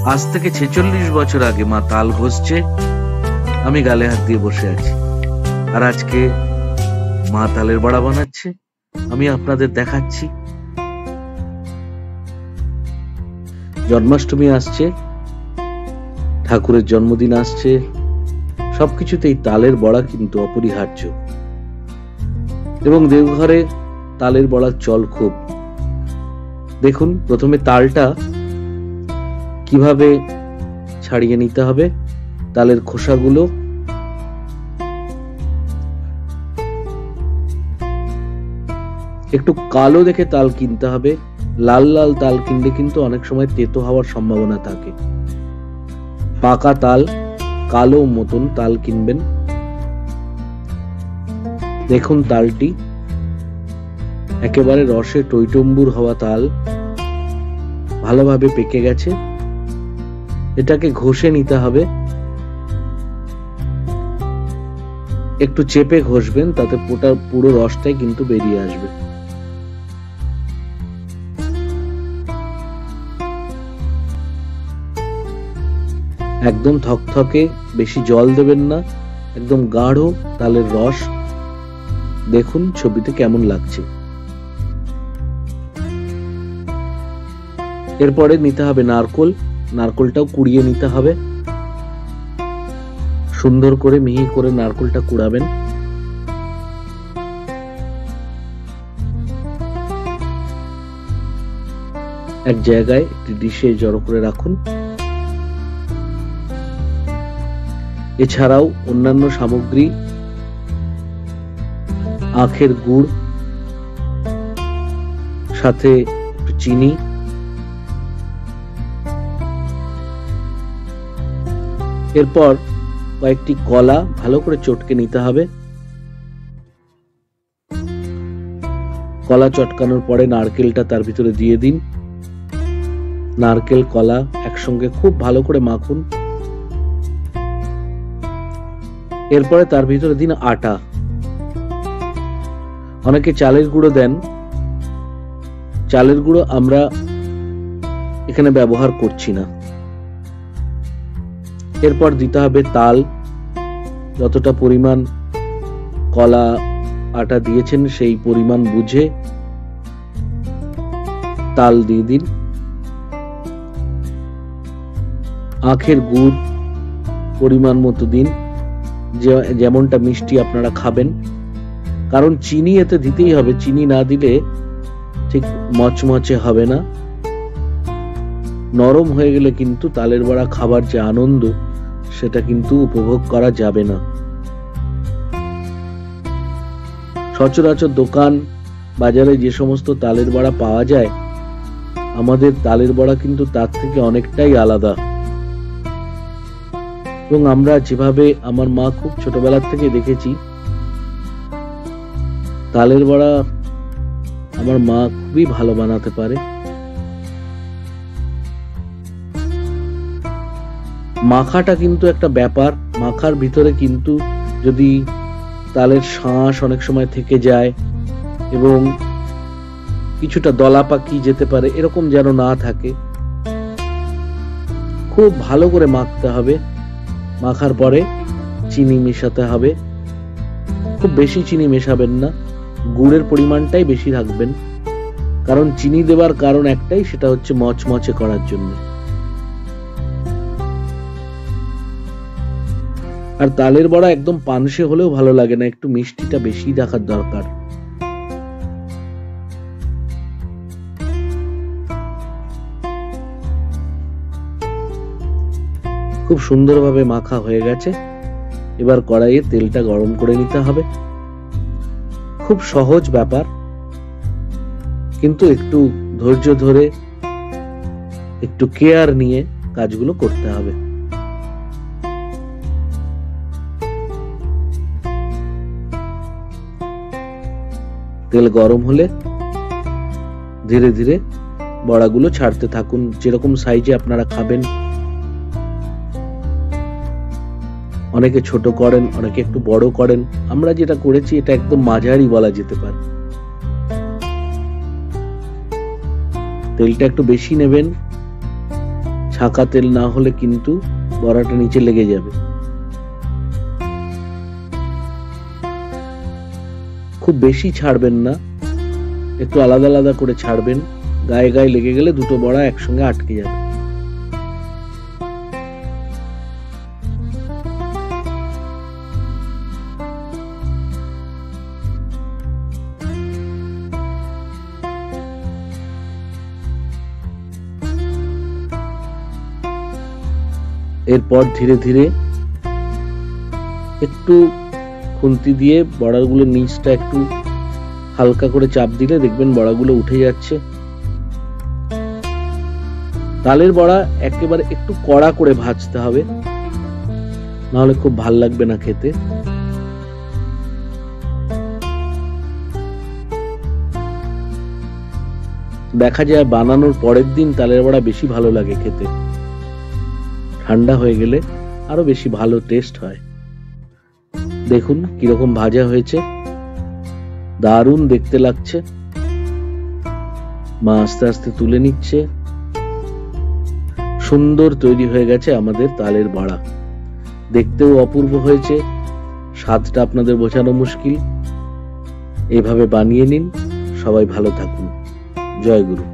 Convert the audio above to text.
আজ থেকে 46 বছর আগে মা তাল ঘষছে, আমি গালে হাত দিয়ে বসে আছি। আর আজকে মা তালের বড়া বানাচ্ছে, আমি আপনাদের দেখাচ্ছি। জন্মাষ্টমী আসছে, ঠাকুরের জন্মদিন আসছে, সবকিছুতেই তালের বড়া কিন্তু অপরিহার্য। এবং দেওঘরে তালের বড়ার চল খুব। দেখুন প্রথমে তালটা কিভাবে ছাড়িয়ে নিতে হবে, তালের খোসাগুলো। একটু কালো দেখে তাল কিনতে হবে, লাল লাল তাল কিনলে কিন্তু অনেক সময় তেতো হওয়ার সম্ভাবনা থাকে। পাকা তাল, কালো মতন তাল কিনবেন। দেখুন তালটি একেবারে রসে টইটম্বুর হওয়া তাল, ভালোভাবে পেকে গেছে। এটাকে ঘষে নিতে হবে, একটু চেপে ঘষবেন, তাতে পুরো রসটাই কিন্তু বেরিয়ে আসবে। একদম থকথকে, বেশি জল দেবেন না, একদম গাঢ় তালের রস। দেখুন ছবিতে কেমন লাগছে। এরপরে নিতে হবে নারকোল, নারকোলটাও কুড়িয়ে নিতে হবে। সুন্দর করে মিহি করে নারকোলটা কুড়াবেন। এক জায়গায় একটি ডিশে জড়ো করে রাখুন। এছাড়াও অন্যান্য সামগ্রী, আখের গুড়, সাথে একটু চিনি, এরপর কয়েকটি কলা ভালো করে চটকে নিতে হবে। কলা চটকানোর পরে নারকেলটা তার ভিতরে দিয়ে দিন। নারকেল কলা একসঙ্গে খুব ভালো করে মাখুন। এরপরে তার ভিতরে দিন আটা। অনেকে চালের গুঁড়ো দেন, চালের গুঁড়ো আমরা এখানে ব্যবহার করছি না। এরপর দিতে হবে তাল, যতটা পরিমাণ কলা আটা দিয়েছেন সেই পরিমাণ বুঝে তাল দিয়ে দিন। আখের গুড় পরিমাণ মতো দিন, যেমনটা মিষ্টি আপনারা খাবেন, কারণ চিনি এতে দিতেই হবে। চিনি না দিলে ঠিক মচমচে হবে না। নরম হয়ে গেলে কিন্তু তালের বড়া খাবার যে আনন্দ, সেটা কিন্তু উপভোগ করা যাবে না। সচরাচর দোকান বাজারে যে সমস্ত তালের বড়া পাওয়া যায়, আমাদের তালের বড়া কিন্তু তার থেকে অনেকটাই আলাদা। এবং আমরা যেভাবে, আমার মা খুব ছোটবেলার থেকে দেখেছি, তালের বড়া আমার মা খুবই ভালো বানাতে পারে। মাখাটা কিন্তু একটা ব্যাপার। মাখার ভিতরে কিন্তু যদি তালের শাঁস অনেক সময় থেকে যায় এবং কিছুটা দলা পাকি যেতে পারে, এরকম যেন না থাকে। খুব ভালো করে মাখতে হবে। মাখার পরে চিনি মেশাতে হবে। খুব বেশি চিনি মেশাবেন না, গুড়ের পরিমাণটাই বেশি রাখবেন। কারণ চিনি দেওয়ার কারণ একটাই, সেটা হচ্ছে মচমচে করার জন্য। আর তালের বড়া একদম পানসে হলেও ভালো লাগে না, একটু মিষ্টিটা বেশি রাখার দরকার। খুব সুন্দরভাবে মাখা হয়ে গেছে। এবার কড়াইয়ে তেলটা গরম করে নিতে হবে। খুব সহজ ব্যাপার, কিন্তু একটু ধৈর্য ধরে, একটু কেয়ার নিয়ে কাজগুলো করতে হবে। তেল গরম হলে ধীরে ধীরে বড়াগুলো ছাড়তে থাকুন, যেরকম সাইজে আপনারা খাবেন। অনেকে ছোট করেন, অনেকে একটু বড় করেন। আমরা যেটা করেছি এটা একদম মাঝারি বলা যেতে পারে। তেলটা একটু বেশি নেবেন, ছাঁকা তেল না হলে কিন্তু বড়াটা নিচে লেগে যাবে। খুব বেশি ছাড়বেন না, একটু আলাদা আলাদা করে ছাড়বেন, গায়ে গায়ে লেগে গেলে দুটো বড়া একসঙ্গে আটকে যাবে। এরপর ধীরে ধীরে একটু খুন্তি দিয়ে বড়াগুলোর নিচটা একটু হালকা করে চাপ দিলে দেখবেন বড়াগুলো উঠে যাচ্ছে। তালের বড়া একেবারে একটু কড়া করে ভাজতে হবে, নাহলে খুব ভাল লাগবে না খেতে। দেখা যায় বানানোর পরের দিন তালের বড়া বেশি ভালো লাগে খেতে, ঠান্ডা হয়ে গেলে আরো বেশি ভালো টেস্ট হয়। দেখুন কিরকম ভাজা হয়েছে, দারুণ দেখতে লাগছে। মা আস্তে আস্তে তুলে নিচ্ছে। সুন্দর তৈরি হয়ে গেছে আমাদের তালের বড়া, দেখতেও অপূর্ব হয়েছে, স্বাদটা আপনাদের বোঝানো মুশকিল। এভাবে বানিয়ে নিন, সবাই ভালো থাকুন। জয় গুরু।